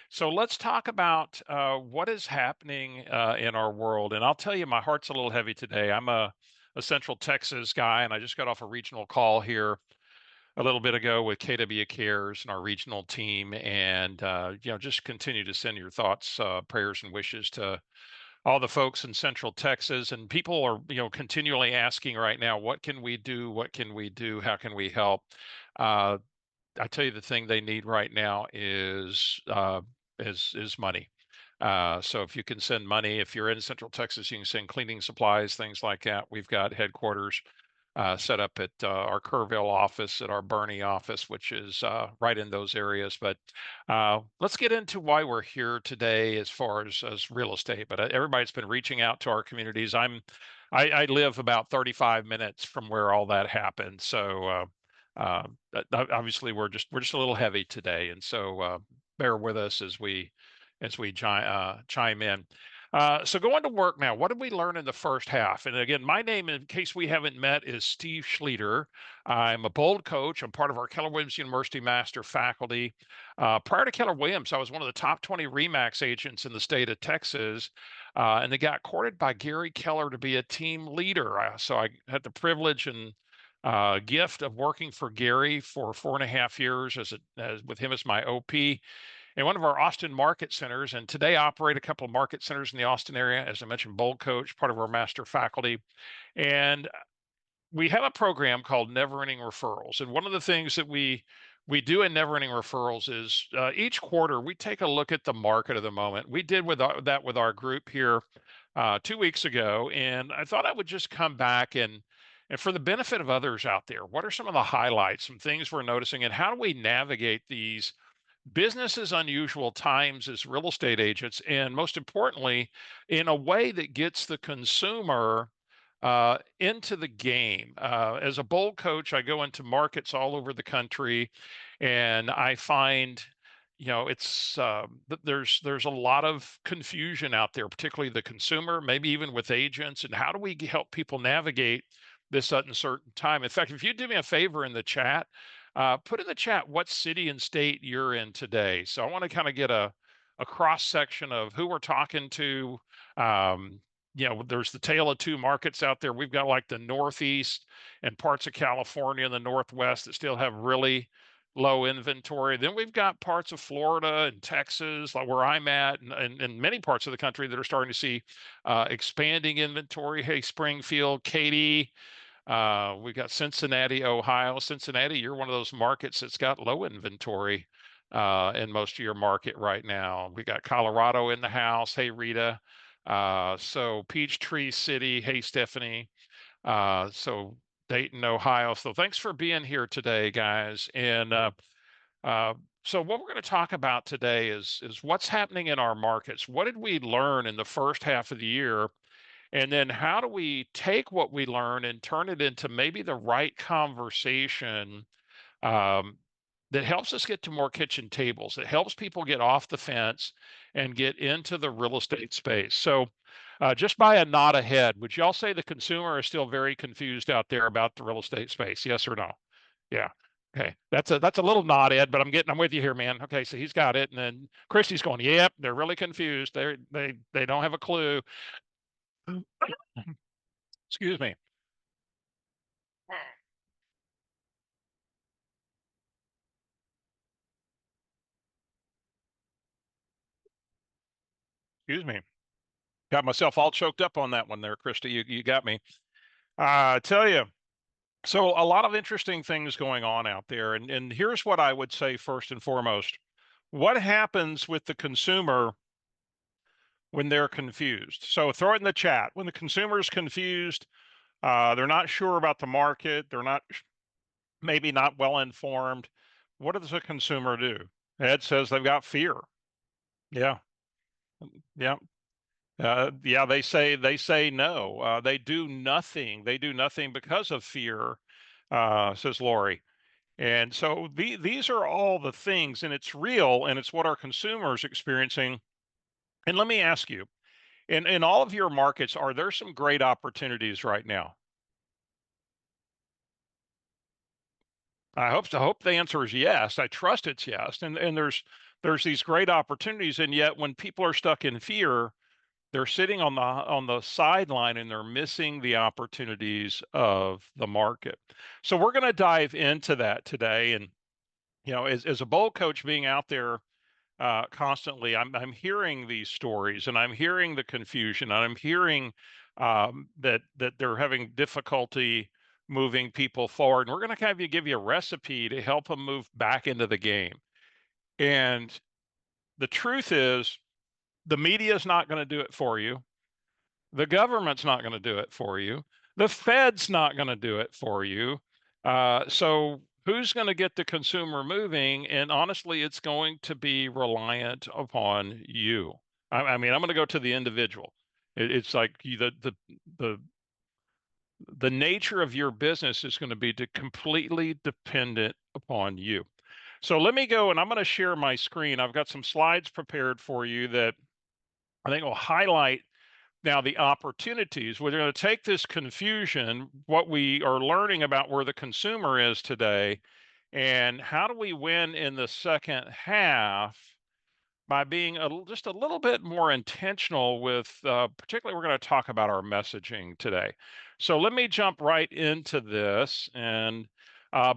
So let's talk about what is happening in our world. And I'll tell you, my heart's a little heavy today. I'm a Central Texas guy, and I just got off a regional call here a little bit ago with KW Cares and our regional team. And, just continue to send your thoughts, prayers, and wishes to all the folks in Central Texas. And people are, continually asking right now, what can we do? What can we do? How can we help? Uh, I tell you, the thing they need right now is money. So if you can send money, if you're in Central Texas, you can send cleaning supplies, things like that. We've got headquarters set up at our Kerrville office, at our Bernie office, which is right in those areas. But let's get into why we're here today as far as real estate. But everybody's been reaching out to our communities. I live about 35 minutes from where all that happened, so obviously we're just a little heavy today, and so bear with us as we chime in. So going to work now. What did we learn in the first half? And again, my name, in case we haven't met, is Steve Schlueter. I'm a bold coach. I'm part of our Keller Williams University Master faculty. Prior to Keller Williams, I was one of the top 20 REMAX agents in the state of Texas, and they got courted by Gary Keller to be a team leader. So I had the privilege and gift of working for Gary for 4.5 years as with him as my OP in one of our Austin market centers. And today I operate a couple of market centers in the Austin area. As I mentioned, Bold Coach, part of our master faculty. And we have a program called Never Ending Referrals. And one of the things that we do in Never Ending Referrals is each quarter we take a look at the market of the moment. We did that with our group here 2 weeks ago, and I thought I would just come back and for the benefit of others out there, what are some of the highlights, some things we're noticing, and how do we navigate these business as unusual times as real estate agents, and most importantly, in a way that gets the consumer into the game. As a bold coach, I go into markets all over the country, and I find, it's there's a lot of confusion out there, particularly the consumer, maybe even with agents. And how do we help people navigate this uncertain time? In fact, if you do me a favor in the chat, put in the chat what city and state you're in today. So I want to kind of get a cross section of who we're talking to. There's the tale of two markets out there. We've got like the Northeast and parts of California and the Northwest that still have really low inventory. Then we've got parts of Florida and Texas, like where I'm at, and many parts of the country that are starting to see expanding inventory. Hey, Springfield, Katy, we got Cincinnati, Ohio. Cincinnati, you're one of those markets that's got low inventory in most of your market right now. We got Colorado in the house. Hey, Rita. So Peachtree City. Hey, Stephanie. So Dayton, Ohio. So thanks for being here today, guys. And uh, so what we're going to talk about today is what's happening in our markets. What did we learn in the first half of the year? And then how do we take what we learn and turn it into maybe the right conversation um, that helps us get to more kitchen tables, that helps people get off the fence and get into the real estate space? So, just by a nod ahead, would y'all say the consumer is still very confused out there about the real estate space? Yes or no? Yeah. Okay. That's a little nod, Ed, but I'm with you here, man. Okay, so he's got it. And then Christy's going, yep, they're really confused. They don't have a clue. Excuse me. Excuse me. Got myself all choked up on that one there, Christy. You got me. I tell you. So a lot of interesting things going on out there. And here's what I would say first and foremost. What happens with the consumer when they're confused? So throw it in the chat. When the consumer is confused, they're not sure about the market, they're not maybe not well informed. What does a consumer do? Ed says they've got fear. Yeah. Yeah. Yeah, they say no. They do nothing. They do nothing because of fear, says Lori. And so these are all the things, and it's real, and it's what our consumers experiencing. And let me ask you, in all of your markets, are there some great opportunities right now? I hope so. I hope the answer is yes. I trust it's yes. And there's these great opportunities, and yet when people are stuck in fear, they're sitting on the sideline and they're missing the opportunities of the market. So we're going to dive into that today. And as a bowl coach being out there constantly, I'm hearing these stories and I'm hearing the confusion and I'm hearing that they're having difficulty moving people forward. And we're going to give you a recipe to help them move back into the game. And the truth is, the media is not going to do it for you. The government's not going to do it for you. The Fed's not going to do it for you. So who's going to get the consumer moving? And honestly, it's going to be reliant upon you. I mean, I'm going to go to the individual. It's like the the nature of your business is going to be completely dependent upon you. So let me go and I'm going to share my screen. I've got some slides prepared for you that I think will highlight now the opportunities. We're going to take this confusion, what we are learning about where the consumer is today, and how do we win in the second half by being just a little bit more intentional with, particularly, we're going to talk about our messaging today. So let me jump right into this. And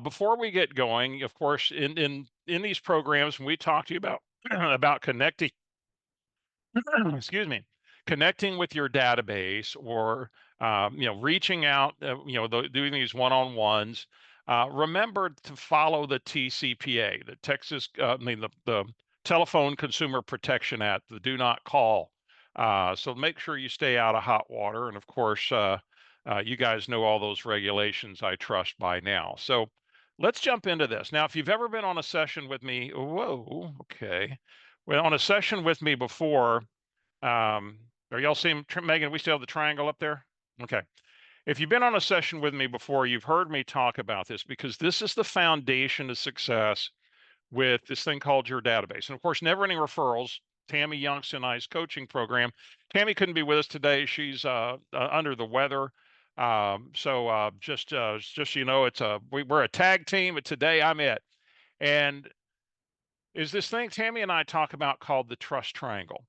before we get going, of course, in these programs, when we talk to you about about connecting excuse me, connecting with your database or reaching out, doing these one-on-ones. Remember to follow the TCPA, the Texas, the Telephone Consumer Protection Act, the Do Not Call. So make sure you stay out of hot water, and of course, you guys know all those regulations, I trust, by now. So let's jump into this. Now, if you've ever been on a session with me, whoa, okay. Well, on a session with me before, are y'all seeing, Megan, we still have the triangle up there? Okay. If you've been on a session with me before, you've heard me talk about this because this is the foundation of success with this thing called your database. And of course, Never Ending Referrals, Tammy Youngst and I's coaching program. Tammy couldn't be with us today. She's under the weather. Just so you know, we're a tag team, but today I'm it. And is this thing Tammy and I talk about called the trust triangle.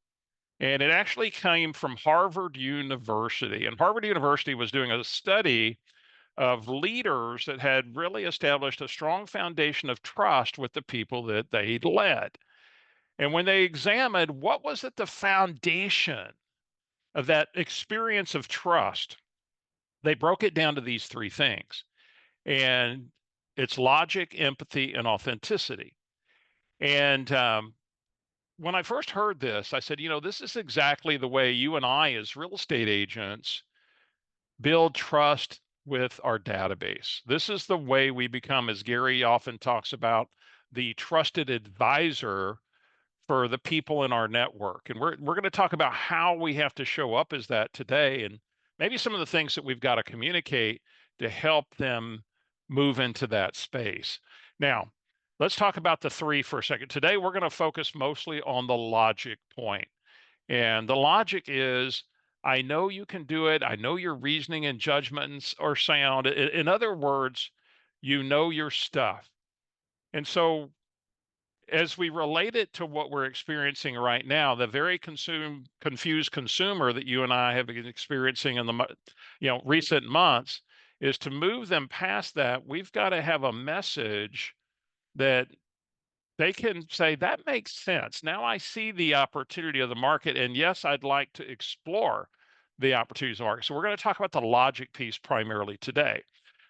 And it actually came from Harvard University. And Harvard University was doing a study of leaders that had really established a strong foundation of trust with the people that they led. And when they examined what was at the foundation of that experience of trust, they broke it down to these three things. And it's logic, empathy, and authenticity. And when I first heard this, I said, this is exactly the way you and I, as real estate agents, build trust with our database. This is the way we become, as Gary often talks about, the trusted advisor for the people in our network. And we're going to talk about how we have to show up as that today, and maybe some of the things that we've got to communicate to help them move into that space. Now, let's talk about the three for a second. Today, we're going to focus mostly on the logic point. And the logic is, I know you can do it. I know your reasoning and judgments are sound. In other words, you know your stuff. And so as we relate it to what we're experiencing right now, the very confused consumer that you and I have been experiencing in the recent months, is to move them past that. We've got to have a message that they can say, that makes sense. Now I see the opportunity of the market. And yes, I'd like to explore the opportunities of the market. So we're going to talk about the logic piece primarily today.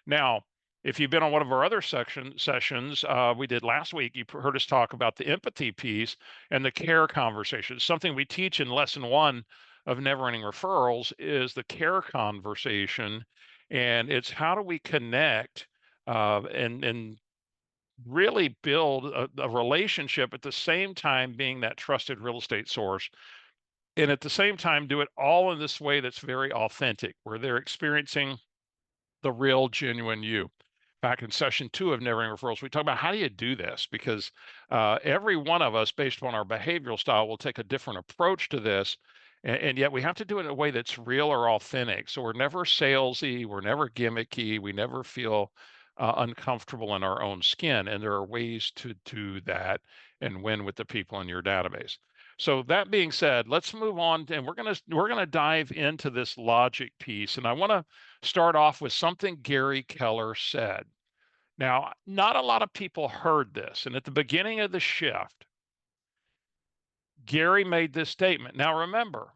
Now, if you've been on one of our other sessions we did last week, you heard us talk about the empathy piece and the care conversation. Something we teach in lesson 1 of Never Ending Referrals is the care conversation. And it's how do we connect and really build a relationship at the same time being that trusted real estate source. And at the same time, do it all in this way that's very authentic, where they're experiencing the real, genuine you. Back in session 2 of Never Ending Referrals, we talk about how do you do this? Because every one of us, based on our behavioral style, will take a different approach to this. And yet we have to do it in a way that's real or authentic. So we're never salesy, we're never gimmicky, we never feel uncomfortable in our own skin. And there are ways to do that. and win with the people in your database. So that being said, let's move on, and we're gonna dive into this logic piece. And I want to start off with something Gary Keller said. Now, not a lot of people heard this, and at the beginning of the shift, Gary made this statement. Now, remember,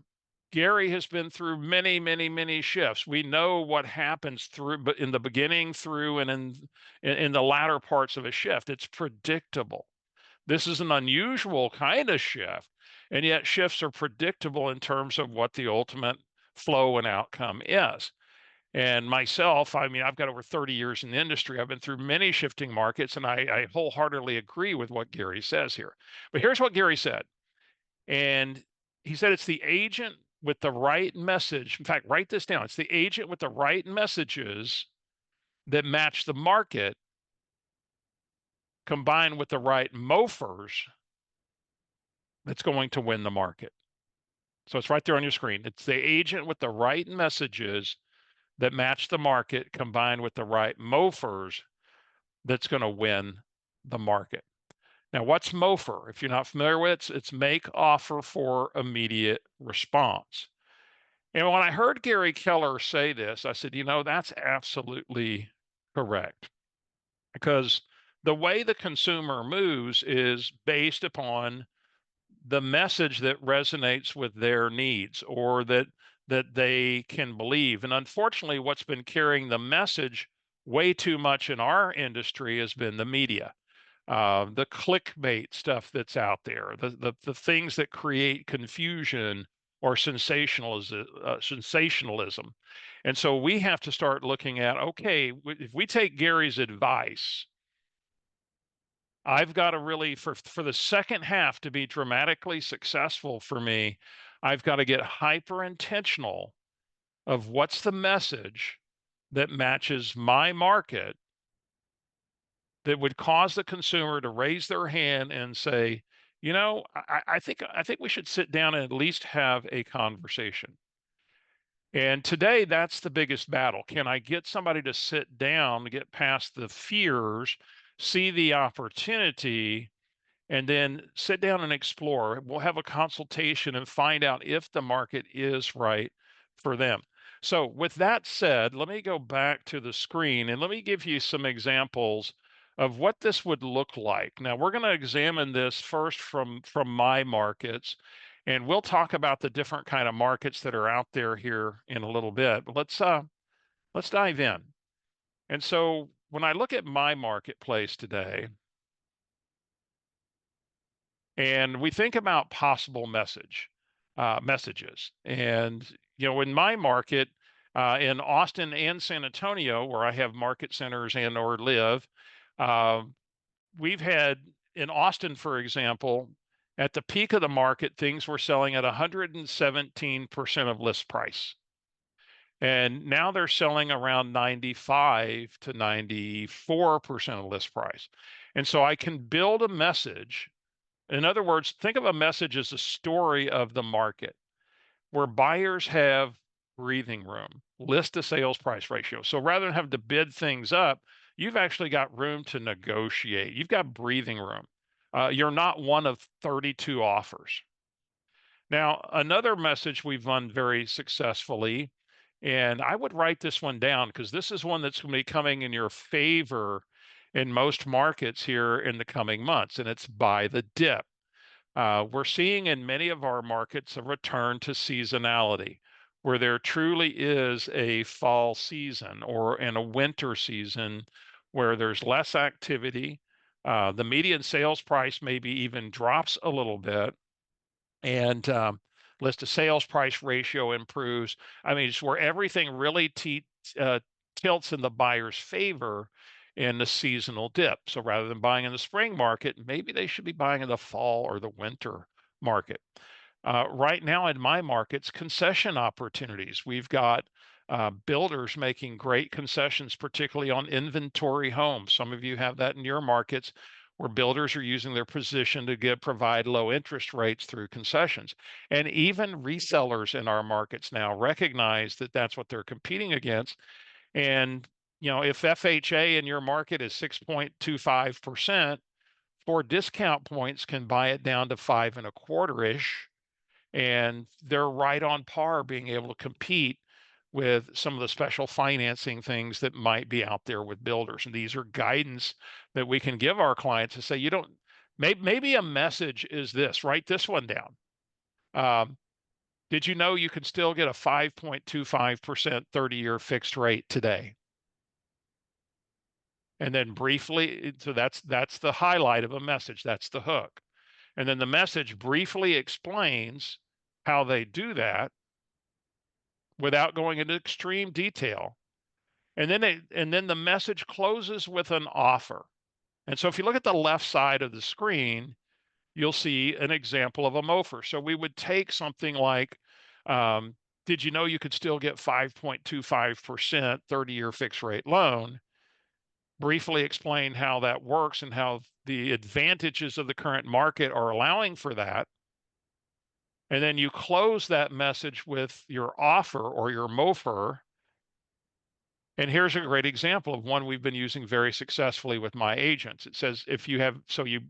Gary has been through many, many, many shifts. We know what happens through, but in the beginning, through, and in the latter parts of a shift, it's predictable. This is an unusual kind of shift, and yet shifts are predictable in terms of what the ultimate flow and outcome is. And myself, I mean, I've got over 30 years in the industry. I've been through many shifting markets, and I wholeheartedly agree with what Gary says here. But here's what Gary said. And he said it's the agent with the right message. In fact, write this down. It's the agent with the right messages that match the market combined with the right mofers that's going to win the market. So it's right there on your screen. It's the agent with the right messages that match the market combined with the right mofers that's going to win the market. Now, what's MOFR? If you're not familiar with it, it's make offer for immediate response. And when I heard Gary Keller say this, I said, that's absolutely correct. Because the way the consumer moves is based upon the message that resonates with their needs or that they can believe. And unfortunately, what's been carrying the message way too much in our industry has been the media, the clickbait stuff that's out there, the things that create confusion or sensationalism. And so we have to start looking at, okay, if we take Gary's advice, I've got to really, for the second half to be dramatically successful for me, I've got to get hyper intentional of what's the message that matches my market that would cause the consumer to raise their hand and say, I think we should sit down and at least have a conversation. And today, that's the biggest battle. Can I get somebody to sit down, get past the fears, see the opportunity, and then sit down and explore? We'll have a consultation and find out if the market is right for them. So with that said, let me go back to the screen and let me give you some examples of what this would look like. Now we're going to examine this first from my markets, and we'll talk about the different kind of markets that are out there here in a little bit. But let's dive in. And so when I look at my marketplace today, and we think about possible messages. And in my market, in Austin and San Antonio, where I have market centers and or live, uh, we've had in Austin, for example, at the peak of the market, things were selling at 117% of list price. And now they're selling around 95 to 94% of list price. And so I can build a message. In other words, think of a message as a story of the market where buyers have breathing room, list to sales price ratio. So rather than have to bid things up, you've actually got room to negotiate. You've got breathing room. You're not one of 32 offers. Now, another message we've run very successfully, and I would write this one down because this is one that's going to be coming in your favor in most markets here in the coming months, and it's buy the dip. We're seeing in many of our markets a return to seasonality, where there truly is a fall season or in a winter season where there's less activity. The median sales price maybe even drops a little bit, and list to sales price ratio improves. I mean, it's where everything really tilts in the buyer's favor in the seasonal dip. So rather than buying in the spring market, maybe they should be buying in the fall or the winter market. Right now in my markets, concession opportunities. We've got builders making great concessions, particularly on inventory homes. Some of you have that in your markets where builders are using their position to provide low interest rates through concessions. And even resellers in our markets now recognize that that's what they're competing against. And if FHA in your market is 6.25%, for discount points can buy it down to 5.25-ish, and they're right on par being able to compete with some of the special financing things that might be out there with builders. And these are guidance that we can give our clients to say, you don't, maybe a message is this, write this one down. Did you know you can still get a 5.25% 30-year fixed rate today? And then briefly, so that's the highlight of a message. That's the hook. And then the message briefly explains how they do that without going into extreme detail. And then the message closes with an offer. And so if you look at the left side of the screen, you'll see an example of a MOFR. So we would take something like, did you know you could still get 5.25% 30-year fixed rate loan? Briefly explain how that works and how the advantages of the current market are allowing for that. And then you close that message with your offer or your MOFR. And here's a great example of one we've been using very successfully with my agents. It says if you have, so you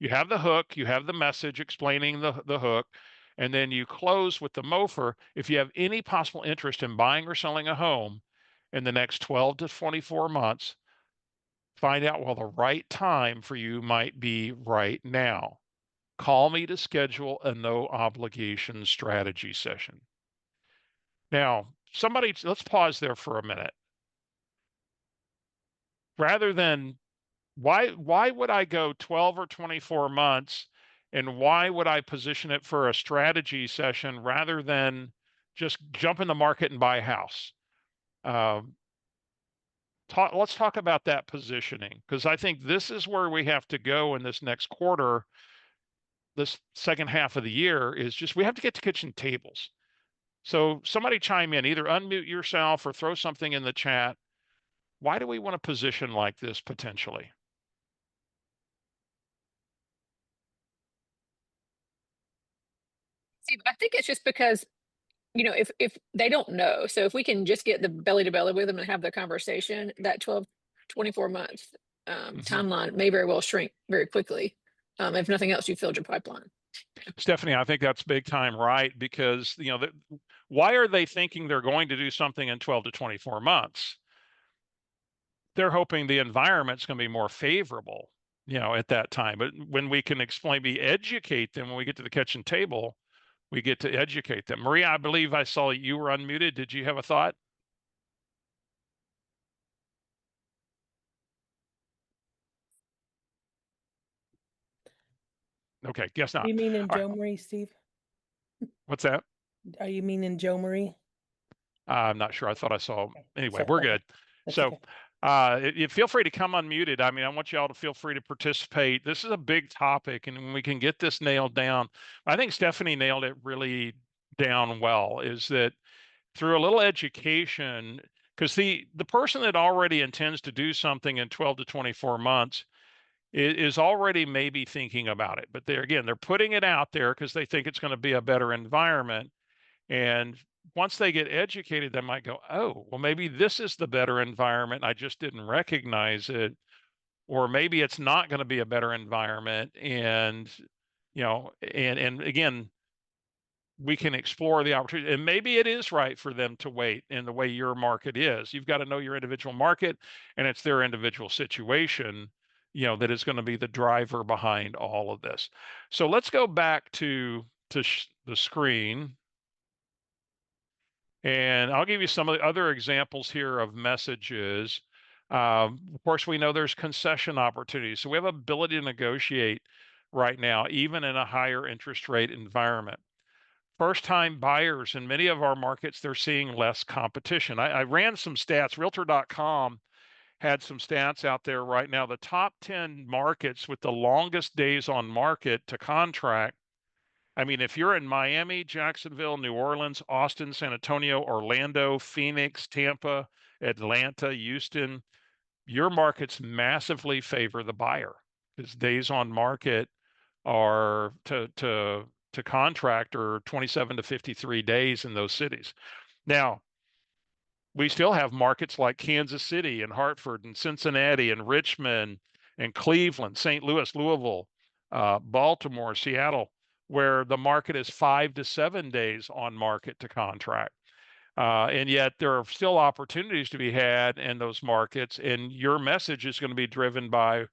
have the hook, you have the message explaining the hook, and then you close with the MOFR. If you have any possible interest in buying or selling a home in the next 12 to 24 months, find out while the right time for you might be right now. Call me to schedule a no obligation strategy session. Now, let's pause there for a minute. Rather than why would I go 12 or 24 months, and why would I position it for a strategy session rather than just jump in the market and buy a house? Let's talk about that positioning, because I think this is where we have to go in this next quarter, this second half of the year, is just we have to get to kitchen tables. So somebody chime in, either unmute yourself or throw something in the chat. Why do we want to position like this potentially? See, I think it's just because, if they don't know, so if we can just get the belly to belly with them and have the conversation, that 12, 24 month timeline may very well shrink very quickly. If nothing else, you filled your pipeline. Stephanie, I think that's big time right, because why are they thinking they're going to do something in 12 to 24 months? They're hoping the environment's going to be more favorable, at that time. But when we can educate them, when we get to the kitchen table, we get to educate them. Maria, I believe I saw you were unmuted. Did you have a thought? Okay, guess not. You mean in All Joe right. Marie, Steve? What's that? Are you meaning Joe Marie? I'm not sure. I thought I saw. Okay. Anyway, we're good. That's So, okay. you feel free to come unmuted. I mean, I want you all to feel free to participate. This is a big topic, and when we can get this nailed down, I think Stephanie nailed it really down well, is that through a little education, because the person that already intends to do something in 12 to 24 months is already maybe thinking about it. But they're putting it out there because they think it's going to be a better environment. And once they get educated, they might go, oh, well, maybe this is the better environment. I just didn't recognize it. Or maybe it's not going to be a better environment. And, and again, we can explore the opportunity. And maybe it is right for them to wait in the way your market is. You've got to know your individual market, and it's their individual situation, that is going to be the driver behind all of this. So let's go back to the screen. And I'll give you some of the other examples here of messages. Of course, we know there's concession opportunities. So we have ability to negotiate right now, even in a higher interest rate environment. First-time buyers in many of our markets, they're seeing less competition. I ran some stats. Realtor.com had some stats out there right now. The top 10 markets with the longest days on market to contract. I mean, if you're in Miami, Jacksonville, New Orleans, Austin, San Antonio, Orlando, Phoenix, Tampa, Atlanta, Houston, your markets massively favor the buyer, because days on market are to contract are 27 to 53 days in those cities. Now, we still have markets like Kansas City and Hartford and Cincinnati and Richmond in Cleveland, St. Louis, Louisville, Baltimore, Seattle, where the market is 5 to 7 days on market to contract. And yet there are still opportunities to be had in those markets. And your message is going to be driven by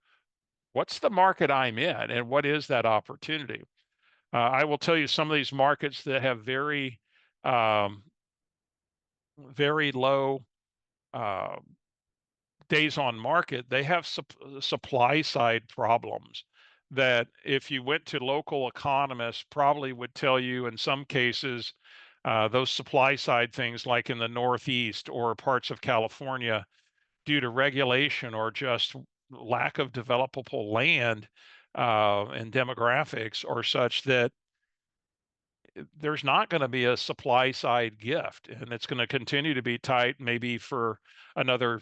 what's the market I'm in and what is that opportunity? I will tell you some of these markets that have um, very low uh, days on market, they have supply side problems that if you went to local economists probably would tell you in some cases those supply side things like in the Northeast or parts of California due to regulation or just lack of developable land and demographics are such that there's not going to be a supply side gift, and it's going to continue to be tight maybe for another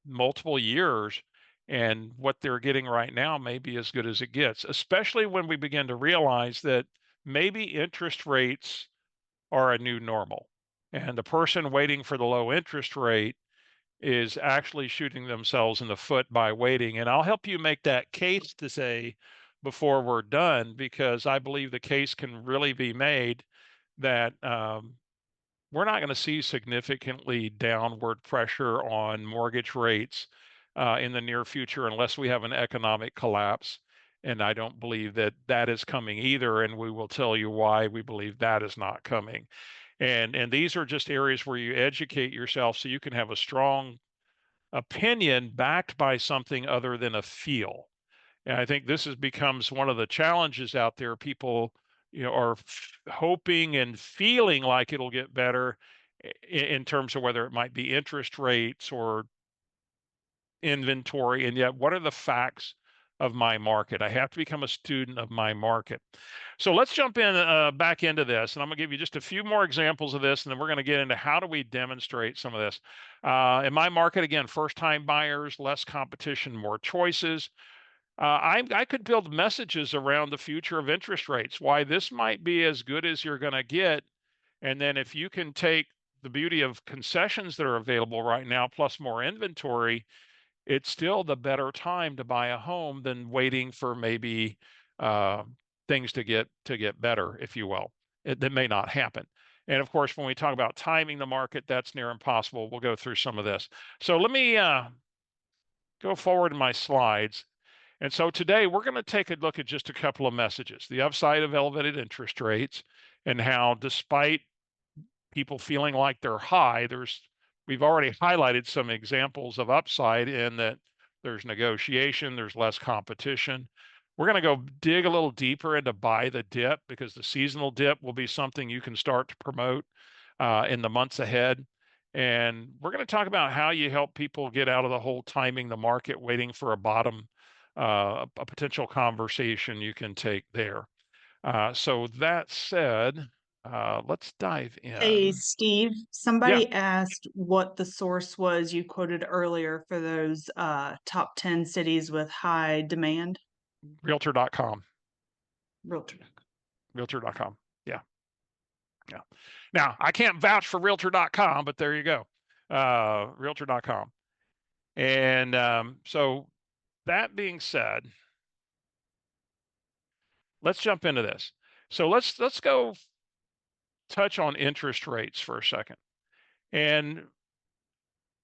multiple years. And what they're getting right now may be as good as it gets, especially when we begin to realize that maybe interest rates are a new normal. And the person waiting for the low interest rate is actually shooting themselves in the foot by waiting. And I'll help you make that case to say before we're done, because I believe the case can really be made that we're not going to see significantly downward pressure on mortgage rates in the near future unless we have an economic collapse. And I don't believe that that is coming either. And we will tell you why we believe that is not coming. And these are just areas where you educate yourself so you can have a strong opinion backed by something other than a feel. And I think this becomes one of the challenges out there. People, are hoping and feeling like it'll get better in terms of whether it might be interest rates or inventory. And yet, what are the facts of my market? I have to become a student of my market. So let's jump in back into this, and I'm going to give you just a few more examples of this, and then we're going to get into how do we demonstrate some of this. In my market, again, first-time buyers, less competition, more choices. I could build messages around the future of interest rates, why this might be as good as you're going to get. And then if you can take the beauty of concessions that are available right now, plus more inventory, it's still the better time to buy a home than waiting for maybe uh, things to get better, if you will. That may not happen. And of course, when we talk about timing the market, that's near impossible. We'll go through some of this. So let me go forward in my slides. And so today we're going to take a look at just a couple of messages, the upside of elevated interest rates and how despite people feeling like they're high, we've already highlighted some examples of upside in that there's negotiation, there's less competition. We're going to go dig a little deeper into buy the dip because the seasonal dip will be something you can start to promote in the months ahead. And we're going to talk about how you help people get out of the whole timing the market, waiting for a bottom, a potential conversation you can take there. So that said, let's dive Hey, in. Steve, Yeah, somebody asked what the source was you quoted earlier for those top 10 cities with high demand. realtor.com. Realtor. Realtor.com. Yeah. Yeah. Now, I can't vouch for realtor.com, but there you go. Realtor.com. And so that being said, let's jump into this. So let's go touch on interest rates for a second. And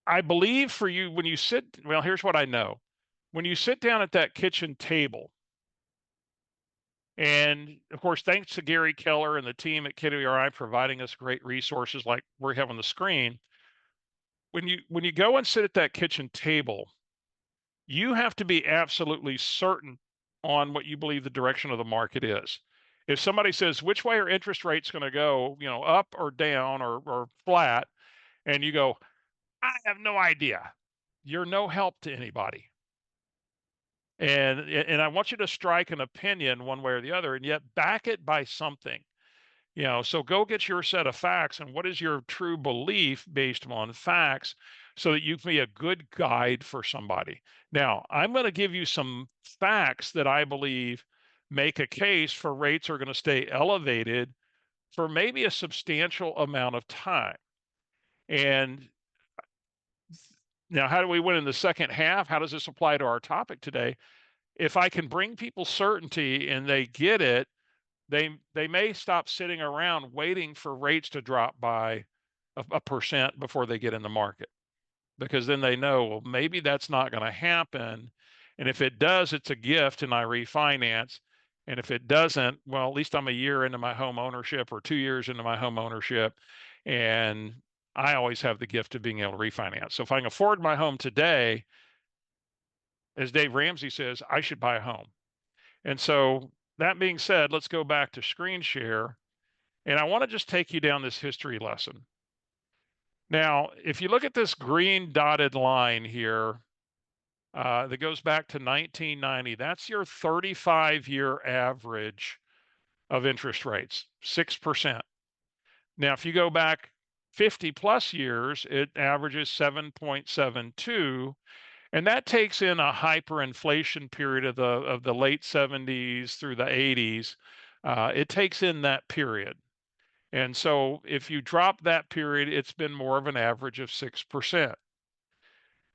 I believe for you, when you well, here's what I know. When you sit down at that kitchen table, and of course, thanks to Gary Keller and the team at KWRI providing us great resources like we have on the screen. When you go and sit at that kitchen table, you have to be absolutely certain on what you believe the direction of the market is. If somebody says which way are interest rates going to go, up or down or flat, and you go, I have no idea, you're no help to anybody. And I want you to strike an opinion one way or the other, and yet back it by something. So go get your set of facts and what is your true belief based on facts so that you can be a good guide for somebody. Now, I'm going to give you some facts that I believe make a case for rates are going to stay elevated for maybe a substantial amount of time. And now, how do we win in the second half? How does this apply to our topic today? if I can bring people certainty and they get it, they may stop sitting around waiting for rates to drop by a percent before they get in the market, because then they know, well, maybe that's not going to happen. And if it does, it's a gift and I refinance. And if it doesn't, well, at least I'm a year into my home ownership or 2 years into my home ownership. And I always have the gift of being able to refinance. So if I can afford my home today, as Dave Ramsey says, I should buy a home. And so that being said, let's go back to screen share. And I want to just take you down this history lesson. Now, if you look at this green dotted line here, that goes back to 1990, that's your 35-year average of interest rates, 6%. Now, if you go back 50 plus years, it averages 7.72. And that takes in a hyperinflation period of the late 70s through the 80s. It takes in that period. And so if you drop that period, it's been more of an average of 6%.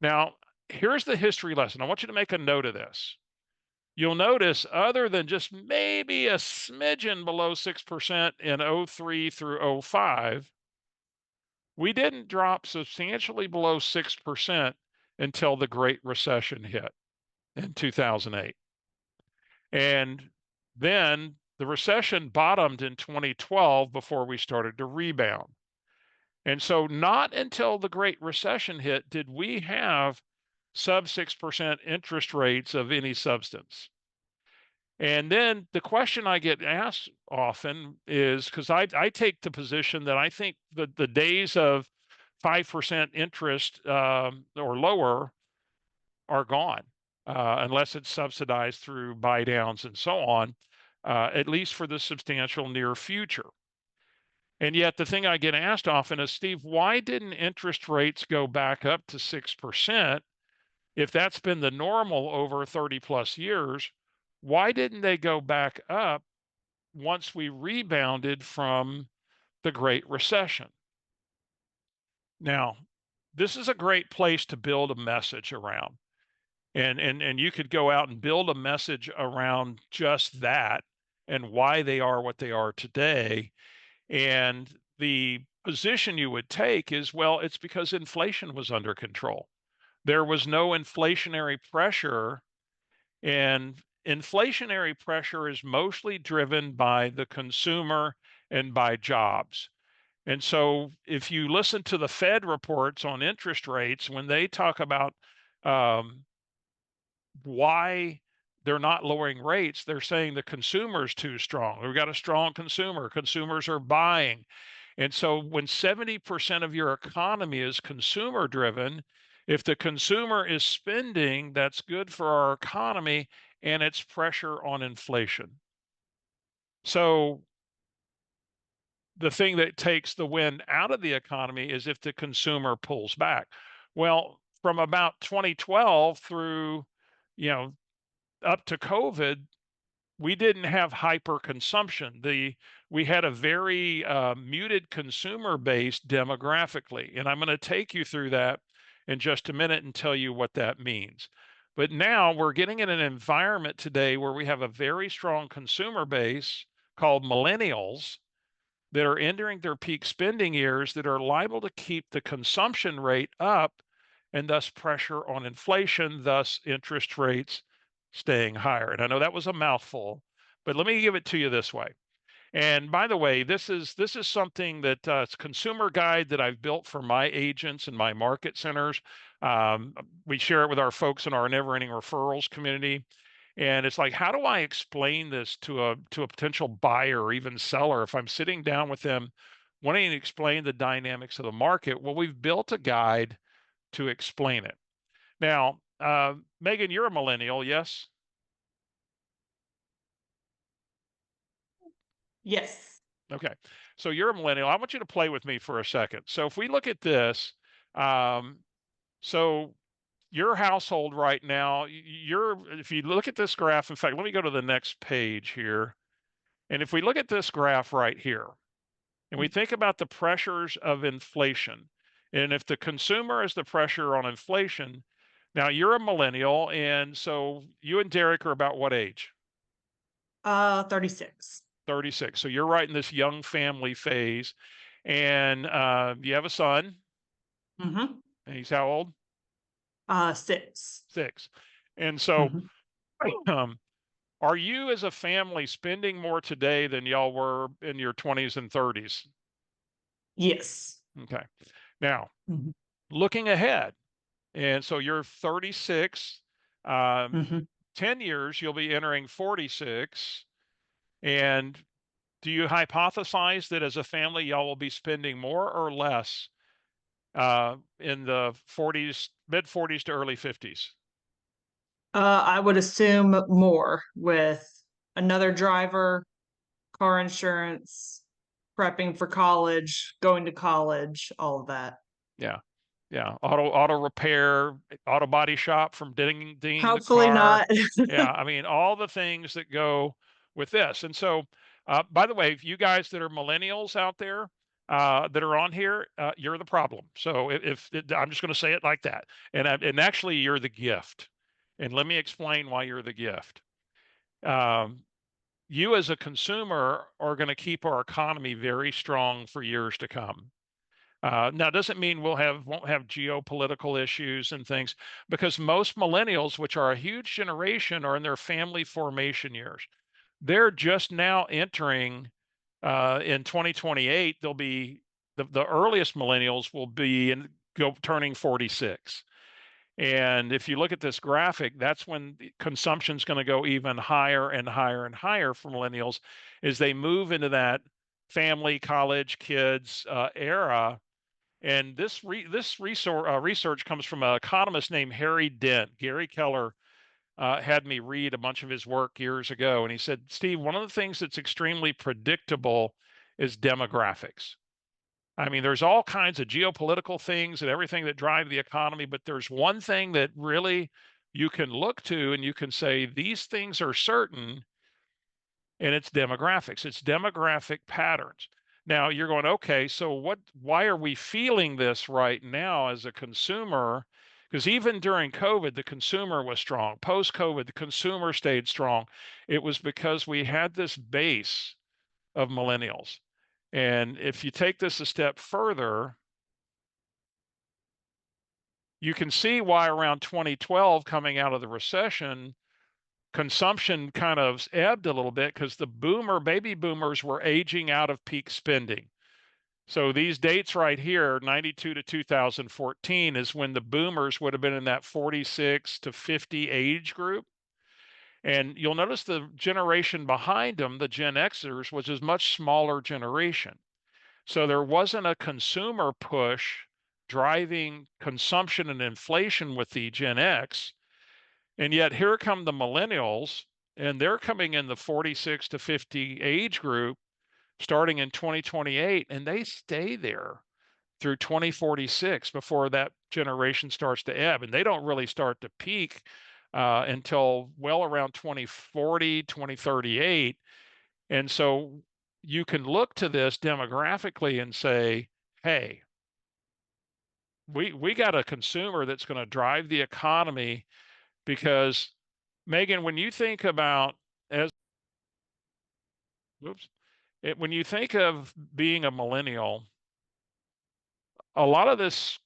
Now, here's the history lesson. I want you to make a note of this. You'll notice, other than just maybe a smidgen below 6% in '03 through '05, we didn't drop substantially below 6% until the Great Recession hit in 2008. And then the recession bottomed in 2012 before we started to rebound. And so, not until the Great Recession hit did we have sub 6% interest rates of any substance. And then the question I get asked often is, because I take the position that I think that the days of 5% interest or lower are gone, unless it's subsidized through buy downs and so on, at least for the substantial near future. And yet, the thing I get asked often is, Steve, why didn't interest rates go back up to 6%? If that's been the normal over 30 plus years, why didn't they go back up once we rebounded from the Great Recession? Now, this is a great place to build a message around. And you could go out and build a message around just that and why they are what they are today. And the position you would take is, well, it's because inflation was under control. There was no inflationary pressure, and inflationary pressure is mostly driven by the consumer and by jobs. And so if you listen to the Fed reports on interest rates, when they talk about why they're not lowering rates, they're saying the consumer is too strong. We've got a strong consumer. Consumers are buying. And so when 70% of your economy is consumer driven, if the consumer is spending, that's good for our economy and it's pressure on inflation. So the thing that takes the wind out of the economy is if the consumer pulls back. Well, from about 2012 through, you know, up to COVID, we didn't have hyper consumption. We had a very muted consumer base demographically, and I'm going to take you through that in just a minute and tell you what that means. But now we're getting in an environment today where we have a very strong consumer base called millennials that are entering their peak spending years that are liable to keep the consumption rate up and thus pressure on inflation, thus interest rates staying higher. And I know that was a mouthful, but let me give it to you this way. And by the way, this is something that it's a consumer guide that I've built for my agents and my market centers. We share it with our folks in our Never Ending Referrals community. And it's like, how do I explain this to a potential buyer or even seller if I'm sitting down with them wanting to explain the dynamics of the market? Well, we've built a guide to explain it. Now, Megan, you're a millennial, yes? Yes. Okay. So you're a millennial. I want you to play with me for a second. So if we look at this, so your household right now, if you look at this graph, in fact, let me go to the next page here. And if we look at this graph right here, and we think about the pressures of inflation, and if the consumer is the pressure on inflation, Now you're a millennial, and so you and Derek are about what age? 36. 36. So you're right in this young family phase, and you have a son, Mm-hmm. and he's how old? 6. 6. And so, Mhm. um, are you as a family spending more today than y'all were in your 20s and 30s? Yes. Okay. Now, Mhm. looking ahead, and so you're 36, um, Mhm. 10 years, you'll be entering 46. And do you hypothesize that as a family, y'all will be spending more or less in the 40s, mid 40s to early 50s? I would assume more with another driver, car insurance, prepping for college, going to college, all of that. Yeah. Yeah. Auto repair, auto body shop from dinging the Hopefully car. not. Yeah. I mean, all the things that go with this. And so, by the way, if you guys that are millennials out there that are on here, you're the problem. So I'm just going to say it like that. And actually, you're the gift. And let me explain why you're the gift. Um, you as a consumer are going to keep our economy very strong for years to come. Now, it doesn't mean won't have geopolitical issues and things, because most millennials, which are a huge generation, are in their family formation years. They're just now entering in 2028. They'll be the earliest millennials will be turning 46. And if you look at this graphic, that's when consumption is going to go even higher and higher and higher for millennials as they move into that family, college, kids era. And this research comes from an economist named Harry Dent. Gary Keller had me read a bunch of his work years ago, and he said, Steve, one of the things that's extremely predictable is demographics. I mean, there's all kinds of geopolitical things and everything that drive the economy, but there's one thing that really you can look to and you can say these things are certain, and it's demographics. It's demographic patterns. Now you're going, okay, so why are we feeling this right now as a consumer? Because even during COVID, the consumer was strong. Post COVID, the consumer stayed strong. It was because we had this base of millennials. And if you take this a step further, you can see why around 2012, coming out of the recession, consumption kind of ebbed a little bit because the baby boomers were aging out of peak spending. So these dates right here, 92 to 2014, is when the boomers would have been in that 46 to 50 age group. And you'll notice the generation behind them, the Gen Xers, was a much smaller generation. So there wasn't a consumer push driving consumption and inflation with the Gen X. And yet here come the millennials, and they're coming in the 46 to 50 age group starting in 2028, and they stay there through 2046 before that generation starts to ebb. And they don't really start to peak until well around 2040, 2038. And so you can look to this demographically and say, hey, we got a consumer that's going to drive the economy because Megan, when you think about as whoops, when you think of being a millennial, a lot of this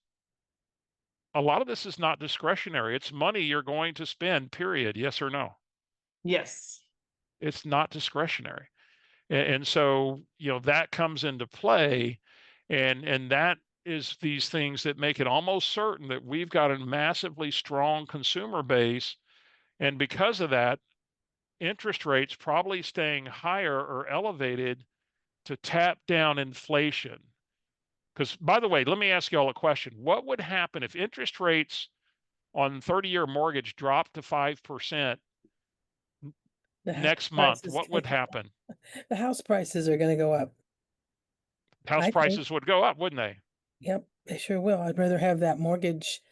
a lot of this is not discretionary. It's money you're going to spend, period. Yes or no? Yes. It's not discretionary. And so, that comes into play, and that is these things that make it almost certain that we've got a massively strong consumer base. And because of that, interest rates probably staying higher or elevated to tap down inflation. Because, by the way, let me ask you all a question. What would happen if interest rates on 30-year mortgage dropped to 5% The house next month? prices What would happen? the house prices are gonna go up. House I think. prices would go up, wouldn't they? Yep, they sure will. I'd rather have that mortgage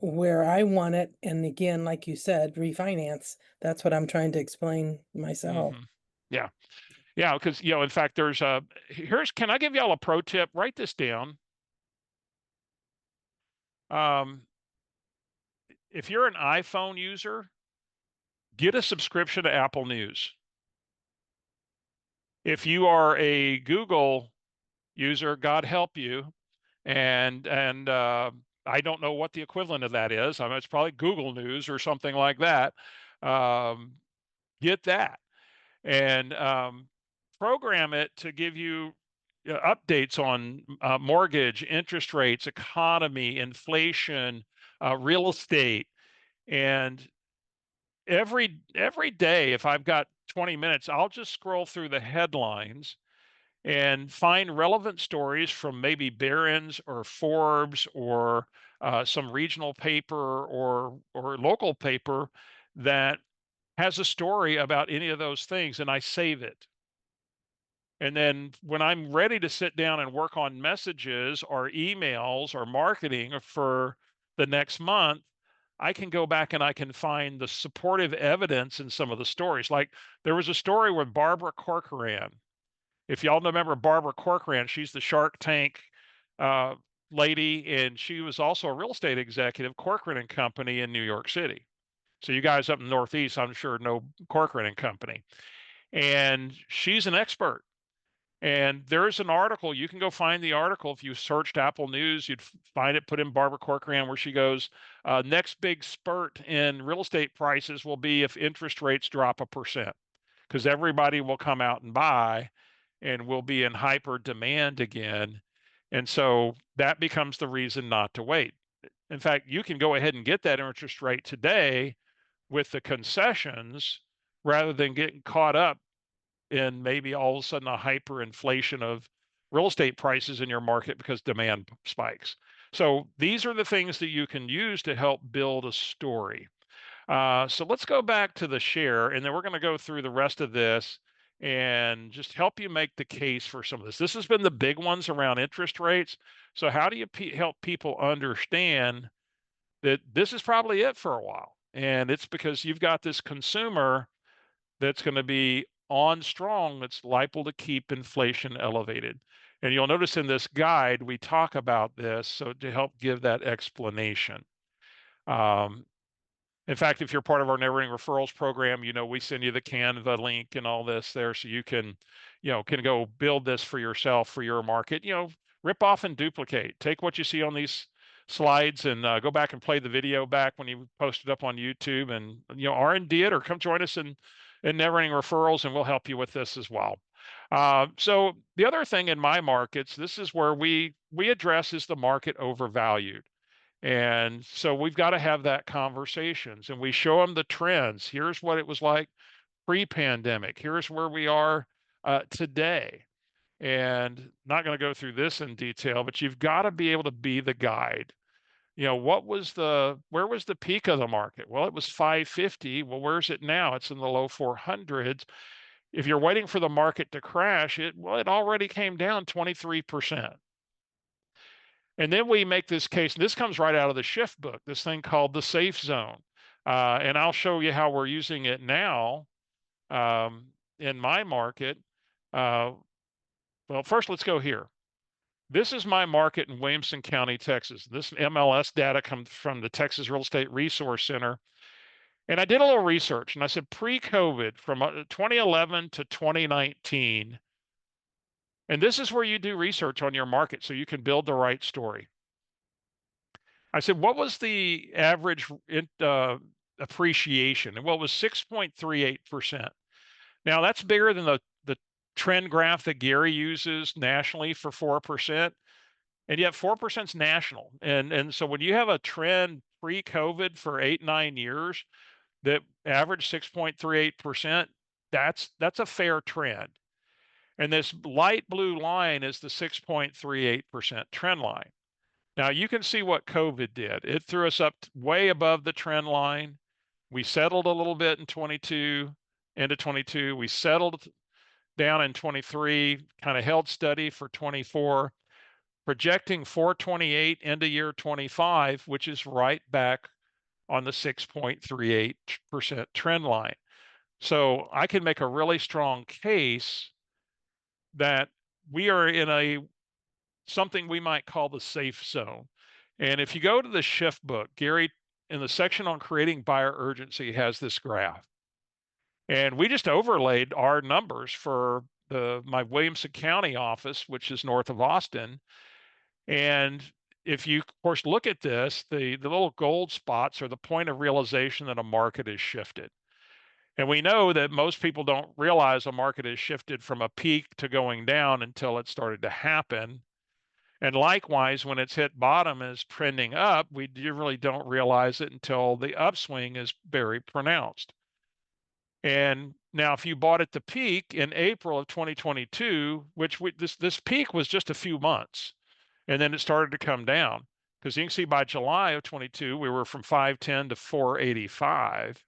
where I want it, and again, like you said, refinance. That's what I'm trying to explain myself. Yeah. Yeah. Because, in fact, can I give y'all a pro tip? Write this down. Um, if you're an iPhone user, get a subscription to Apple News. If you are a Google user, God help you, and I don't know what the equivalent of that is. I mean, it's probably Google News or something like that. Um, get that and program it to give you updates on mortgage, interest rates, economy, inflation, real estate, and every day, if I've got 20 minutes, I'll just scroll through the headlines and find relevant stories from maybe Barron's or Forbes or some regional paper or local paper that has a story about any of those things, and I save it. And then when I'm ready to sit down and work on messages or emails or marketing for the next month, I can go back and I can find the supportive evidence in some of the stories. Like there was a story with Barbara Corcoran. If y'all remember Barbara Corcoran, she's the Shark Tank uh, lady, and she was also a real estate executive, Corcoran and Company in New York City. So you guys up in the Northeast, I'm sure know Corcoran and Company. And she's an expert. And there's an article, you can go find the article. If you searched Apple News, you'd find it, put in Barbara Corcoran, where she goes, next big spurt in real estate prices will be if interest rates drop 1%, because everybody will come out and buy and we'll be in hyper demand again. And so that becomes the reason not to wait. In fact, you can go ahead and get that interest rate today with the concessions rather than getting caught up in maybe all of a sudden a hyperinflation of real estate prices in your market because demand spikes. So these are the things that you can use to help build a story. So let's go back to the share, and then we're going to go through the rest of this and just help you make the case for some of this. This has been the big ones around interest rates. So how do you help people understand that this is probably it for a while? And it's because you've got this consumer that's going to be on strong, that's liable to keep inflation elevated. And you'll notice in this guide, we talk about this, so to help give that explanation. Um, in fact, if you're part of our Never Ending Referrals program, we send you the Canva link and all this there, so you can go build this for yourself, for your market. Rip off and duplicate. Take what you see on these slides and go back and play the video back when you post it up on YouTube, and R&D it, or come join us in Never Ending Referrals, and we'll help you with this as well. So the other thing in my markets, this is where we address, is the market overvalued. And so we've got to have that conversations, and we show them the trends. Here's what it was like pre-pandemic. Here's where we are today. And not going to go through this in detail, but you've got to be able to be the guide. Where was the peak of the market? Well, it was 550. Well, where's it now? It's in the low 400s. If you're waiting for the market to crash, it already came down 23%. And then we make this case, and this comes right out of the Shift book, this thing called the safe zone. And I'll show you how we're using it now in my market. Well, first, let's go here. This is my market in Williamson County, Texas. This MLS data comes from the Texas Real Estate Resource Center. And I did a little research, and I said pre-COVID, from 2011 to 2019, and this is where you do research on your market so you can build the right story. I said, what was the average appreciation? And it was 6.38%. Now that's bigger than the trend graph that Gary uses nationally for 4%. And yet 4% is national. And so when you have a trend pre-COVID for 8-9 years that averaged 6.38%, that's a fair trend. And this light blue line is the 6.38% trend line. Now you can see what COVID did. It threw us up way above the trend line. We settled a little bit in 22, into 22. We settled down in 23, kind of held steady for 24, projecting 428 into year 25, which is right back on the 6.38% trend line. So I can make a really strong case that we are in something we might call the safe zone. And if you go to the Shift book, Gary in the section on creating buyer urgency has this graph. And we just overlaid our numbers for my Williamson County office, which is north of Austin. And if you, of course, look at this, the little gold spots are the point of realization that a market has shifted. And we know that most people don't realize a market has shifted from a peak to going down until it started to happen. And likewise, when it's hit bottom and is trending up, we really don't realize it until the upswing is very pronounced. And now, if you bought at the peak in April of 2022, which this peak was just a few months, and then it started to come down, because you can see by July of 22, we were from 510 to 485.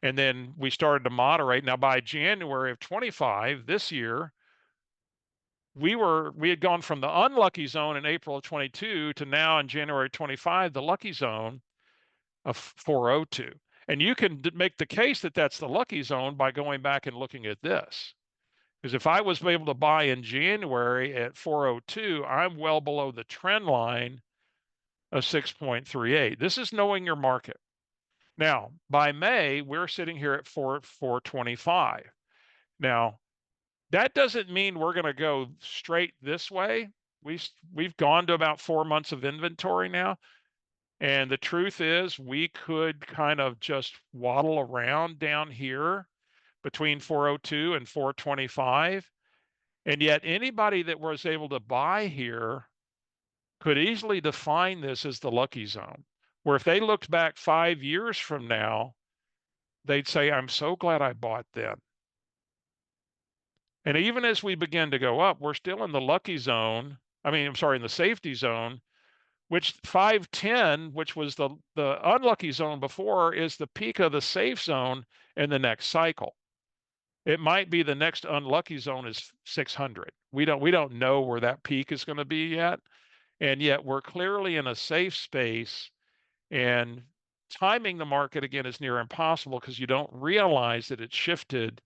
And then we started to moderate. Now, by January of 25, this year, we had gone from the unlucky zone in April of 22 to now in January 25, the lucky zone of 402. And you can make the case that that's the lucky zone by going back and looking at this. Because if I was able to buy in January at 402, I'm well below the trend line of 6.38. This is knowing your market. Now, by May, we're sitting here at 425. Now, that doesn't mean we're going to go straight this way. We've gone to about 4 months of inventory now. And the truth is, we could kind of just waddle around down here between 402 and 425. And yet anybody that was able to buy here could easily define this as the lucky zone, where if they looked back 5 years from now, they'd say, I'm so glad I bought then. And even as we begin to go up, we're still in the lucky zone. I'm sorry, in the safety zone, which 510, which was the unlucky zone before, is the peak of the safe zone in the next cycle. It might be the next unlucky zone is 600. We don't know where that peak is going to be yet. And yet we're clearly in a safe space, and timing the market again is near impossible because you don't realize that it's shifted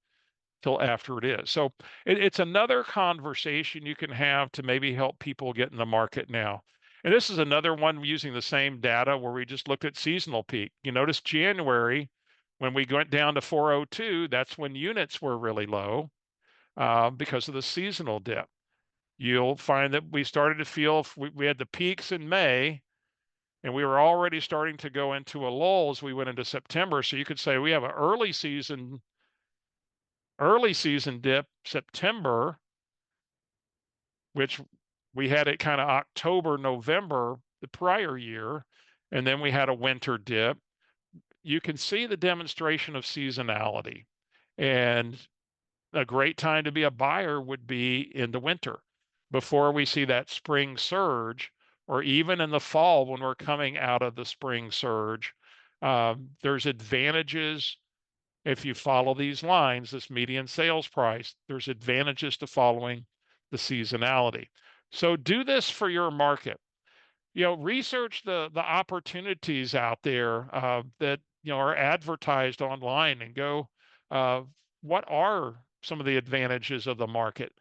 till after it is. So it's another conversation you can have to maybe help people get in the market now. And this is another one using the same data where we just looked at seasonal peak. You notice January, when we went down to 402, that's when units were really low because of the seasonal dip. You'll find that we started to feel, we had the peaks in May, and we were already starting to go into a lull as we went into September. So you could say we have an early season dip September, which we had it kind of October, November the prior year, and then we had a winter dip. You can see the demonstration of seasonality, and a great time to be a buyer would be in the winter before we see that spring surge, or even in the fall when we're coming out of the spring surge. There's advantages. If you follow these lines, this median sales price, there's advantages to following the seasonality. So do this for your market. Research the opportunities out there that are advertised online, and go, what are some of the advantages of the market?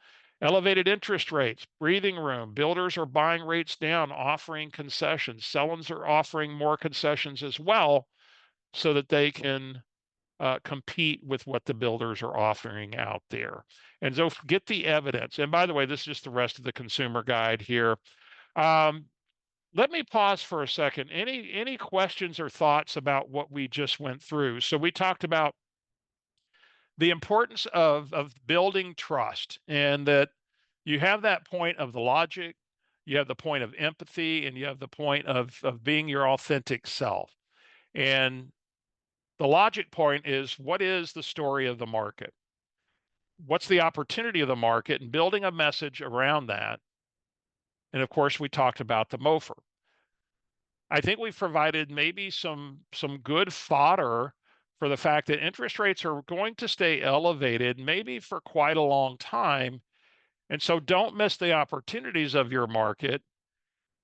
Elevated interest rates, breathing room, builders are buying rates down, offering concessions. Sellers are offering more concessions as well so that they can compete with what the builders are offering out there. And so get the evidence. And by the way, this is just the rest of the consumer guide here. Let me pause for a second. Any questions or thoughts about what we just went through? So we talked about the importance of building trust, and that you have that point of the logic, you have the point of empathy, and you have the point of being your authentic self. And the logic point is, what is the story of the market? What's the opportunity of the market, and building a message around that. And of course, we talked about the MOFR. I think we've provided maybe some good fodder for the fact that interest rates are going to stay elevated, maybe for quite a long time. And so don't miss the opportunities of your market.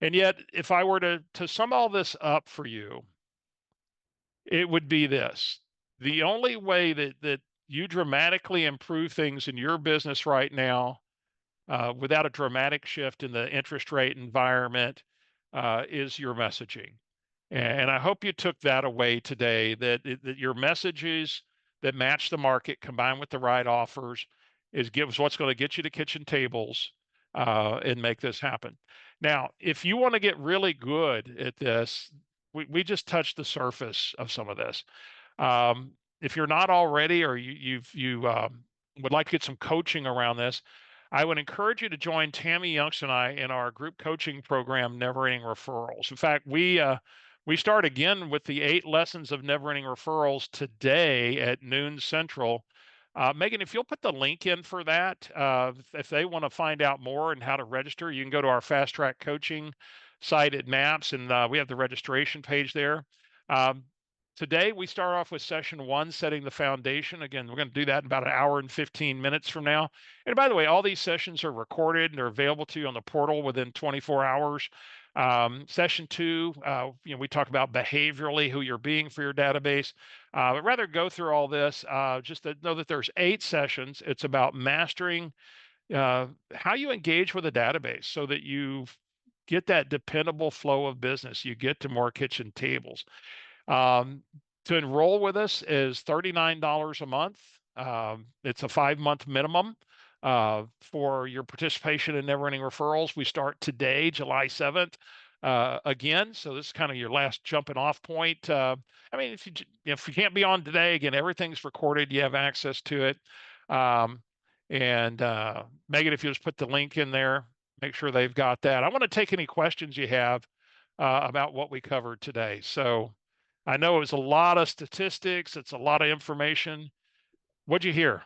And yet, if I were to sum all this up for you, it would be this: the only way that you dramatically improve things in your business right now without a dramatic shift in the interest rate environment is your messaging. And I hope you took that away today, that your messages that match the market combined with the right offers gives what's going to get you to kitchen tables and make this happen. Now, if you want to get really good at this, we just touched the surface of some of this. If you're not already, or you would like to get some coaching around this, I would encourage you to join Tammy Youngst and I in our group coaching program, Never Ending Referrals. In fact, we start again with the 8 lessons of Never Ending Referrals today at noon Central. Megan, if you'll put the link in for that, if they want to find out more and how to register, you can go to our Fast Track Coaching site at MAPS, and we have the registration page there. Today, we start off with session 1, setting the foundation. Again, we're going to do that in about an hour and 15 minutes from now. And by the way, all these sessions are recorded and they're available to you on the portal within 24 hours. Session 2, we talk about behaviorally who you're being for your database. But rather go through all this, just to know that there's 8 sessions. It's about mastering how you engage with a database so that you get that dependable flow of business. You get to more kitchen tables. To enroll with us is $39 a month. It's a 5-month minimum for your participation in Never Ending Referrals. We start today, July 7th. Again, so this is kind of your last jumping off point. I mean, if you can't be on today, again, everything's recorded. You have access to it. Megan, if you just put the link in there, make sure they've got that. I want to take any questions you have about what we covered today. So I know it was a lot of statistics. It's a lot of information. What'd you hear?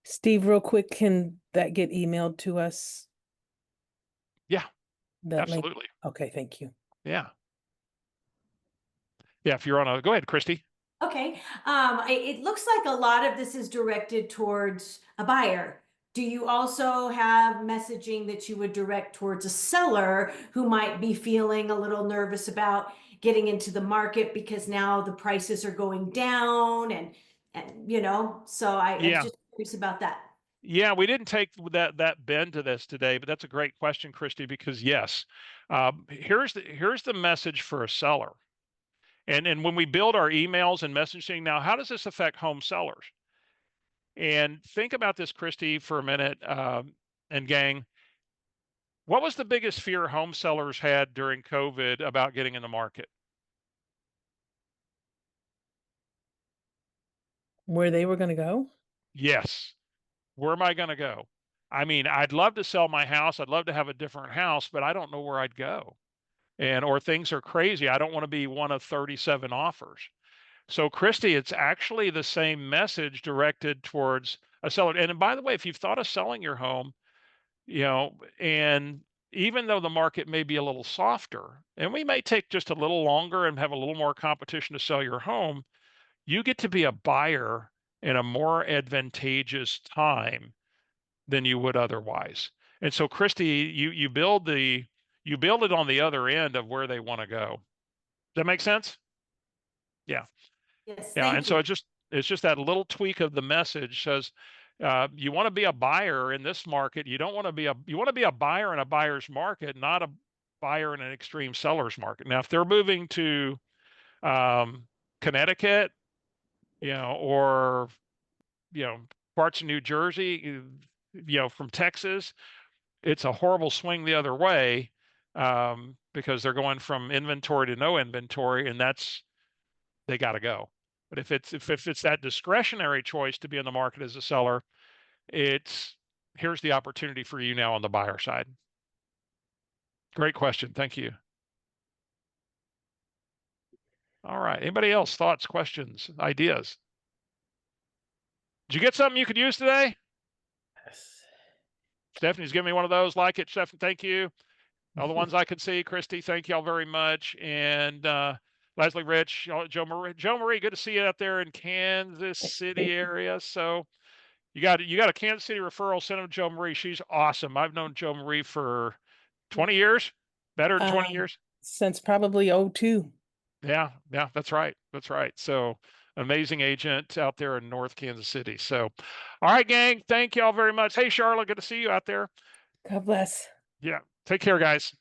Steve, real quick, can that get emailed to us? Yeah, That link? absolutely. Okay, thank you. Yeah. Yeah, if you're on go ahead, Christy. Okay. It looks like a lot of this is directed towards a buyer. Do you also have messaging that you would direct towards a seller who might be feeling a little nervous about getting into the market because now the prices are going down and so I was Yeah. just curious about that. Yeah, we didn't take that bend to this today, but that's a great question, Christy, because yes, here's the message for a seller. And when we build our emails and messaging now, how does this affect home sellers? And think about this, Christy, for a minute, and gang. What was the biggest fear home sellers had during COVID about getting in the market? Where they were going to go? Yes. Where am I going to go? I mean, I'd love to sell my house. I'd love to have a different house, but I don't know where I'd go. Or things are crazy. I don't want to be one of 37 offers. So, Christy, it's actually the same message directed towards a seller. And by the way, if you've thought of selling your home, and even though the market may be a little softer, and we may take just a little longer and have a little more competition to sell your home, you get to be a buyer in a more advantageous time than you would otherwise. And so, Christy, you build it on the other end of where they want to go. Does that make sense? Yeah. Yes, Yeah. thank And you. so it's just that little tweak of the message says, you want to be a buyer in this market. You want to be a buyer in a buyer's market, not a buyer in an extreme seller's market. Now, if they're moving to Connecticut, or parts of New Jersey, from Texas, it's a horrible swing the other way, because they're going from inventory to no inventory, and they got to go. But if it's that discretionary choice to be in the market as a seller, here's the opportunity for you now on the buyer side. Great question. Thank you. All right. Anybody else? Thoughts, questions, ideas? Did you get something you could use today? Yes. Stephanie's giving me one of those. Like it, Stephanie. Thank you. All the ones I could see. Christy, thank you all very much. And Leslie, Rich, Joe Marie, good to see you out there in Kansas City area. So you got a Kansas City referral. Send them to Joe Marie. She's awesome. I've known Joe Marie for 20 years, better than 20 years. Since probably 02. Yeah, that's right. That's right. So amazing agent out there in North Kansas City. So, all right, gang. Thank you all very much. Hey, Charlotte, good to see you out there. God bless. Yeah. Take care, guys.